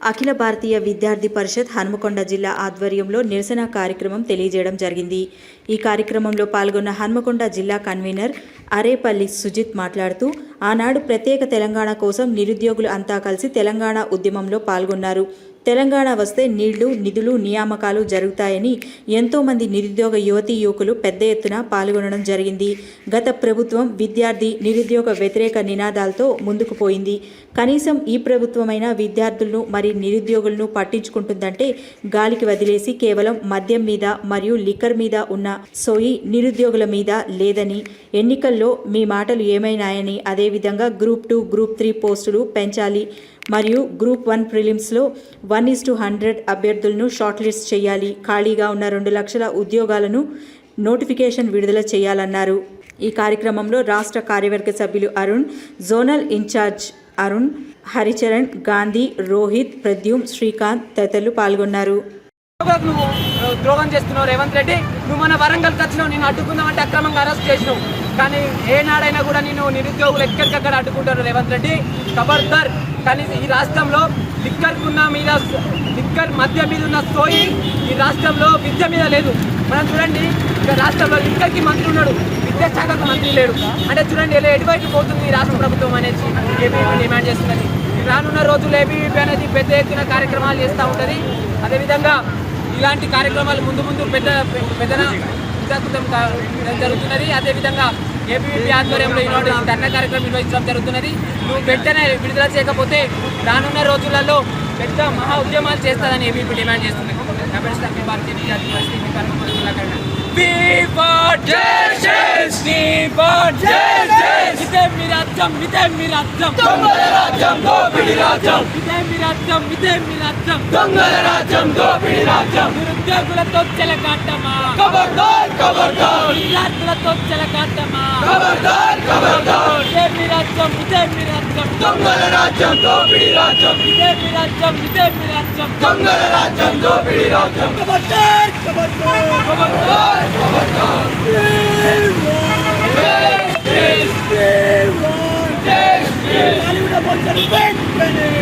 అఖిల భారతీయ విద్యార్థి పరిషత్ హన్మకొండ జిల్లా ఆధ్వర్యంలో నిరసన కార్యక్రమం తెలియజేయడం జరిగింది. ఈ కార్యక్రమంలో పాల్గొన్న హన్మకొండ జిల్లా కన్వీనర్ అరేపల్లి సుజిత్ మాట్లాడుతూ, ఆనాడు ప్రత్యేక తెలంగాణ కోసం నిరుద్యోగులు అంతా కలిసి తెలంగాణ ఉద్యమంలో పాల్గొన్నారు. తెలంగాణ వస్తే నీళ్లు, నిధులు, నియామకాలు జరుగుతాయని ఎంతోమంది నిరుద్యోగ యువతీ యువకులు పెద్ద ఎత్తున పాల్గొనడం జరిగింది. గత ప్రభుత్వం విద్యార్థి నిరుద్యోగ వ్యతిరేక నినాదాలతో ముందుకు పోయింది. కనీసం ఈ ప్రభుత్వమైన విద్యార్థులను మరి నిరుద్యోగులను పట్టించుకుంటుందంటే గాలికి వదిలేసి కేవలం మద్యం మీద మరియు లిక్కర్ మీద ఉన్న సోయి నిరుద్యోగుల మీద లేదని, ఎన్నికల్లో మీ మాటలు ఏమైనాయని, అదేవిధంగా గ్రూప్ 2, గ్రూప్ 3 పోస్టులు పెంచాలి మరియు గ్రూప్ 1 ప్రిలిమ్స్లో 1:100 అభ్యర్థులను షార్ట్ లిస్ట్ చేయాలి. ఖాళీగా ఉన్న 2 లక్షల ఉద్యోగాలను నోటిఫికేషన్ విడుదల చేయాలన్నారు. ఈ కార్యక్రమంలో రాష్ట్ర కార్యవర్గ సభ్యులు అరుణ్, జోనల్ ఇన్ఛార్జ్ అరుణ్, హరిచరణ్, గాంధీ, రోహిత్, ప్రద్యుమ్, శ్రీకాంత్ తదితరులు పాల్గొన్నారు. నువ్వు ద్రోహం చేస్తున్నావు రేవంత్ రెడ్డి. నువ్వు మన వరంగల్కి వచ్చినావు, నేను అడ్డుకుందామంటే అక్రమంగా అరెస్ట్ చేసినావు. కానీ ఏనాడైనా కూడా నేను నిరుద్యోగులు ఎక్కడికక్కడ అడ్డుకుంటారు రేవంత్ రెడ్డి. ఖబర్దార్. కానీ ఈ రాష్ట్రంలో లిక్కర్ మధ్య మీద ఉన్న సోయి ఈ రాష్ట్రంలో విద్య మీద లేదు. మనం చూడండి, ఇక్కడ రాష్ట్రంలో లిక్కర్కి మంత్రి ఉన్నాడు, విద్యాశాఖకు మంత్రి లేడు. అంటే చూడండి ఎలా ఎటువైపు పోతుంది ఈ రాష్ట్ర ప్రభుత్వం అనేది ఏబీవీపీ డిమాండ్ చేస్తున్నది. రానున్న రోజుల్లో ఏబీవీపీ అనేది పెద్ద ఎత్తున కార్యక్రమాలు చేస్తూ ఉంటుంది. అదేవిధంగా ఇలాంటి కార్యక్రమాలు ముందు పెద్దన జరుగుతున్నది. అదేవిధంగా ఏబీవీపీ ఆధ్వర్యంలో ఈనాడు ధర్నా కార్యక్రమం నిర్వహించడం జరుగుతున్నది. నువ్వు వెంటనే విడుదల చేయకపోతే రానున్న రోజులలో పెద్ద మహా ఉద్యమాలు చేస్తారని ఏబీవీపీ డిమాండ్ చేస్తుంది. భారతీయ విద్యార్థి పరిస్థితి నిరుద్యోగులతో చెలగాటమా, విద్యార్థులతో చెలగాటమా, ఇదే మీ రాజ్యం, ఇదే మీ రాజ్యం, దొంగల రాజ్యం, దోపిడీ రాజ్యం, ఇదే మీ రాజ్యం, ఇదే మీ రాజ్యం, దొంగల రాజ్యం, దోపిడీ రాజ్యం. ఖబర్దార్, ఖబర్దార్, ఖబర్దార్, ఖబర్దార్. జై జై జై జై జై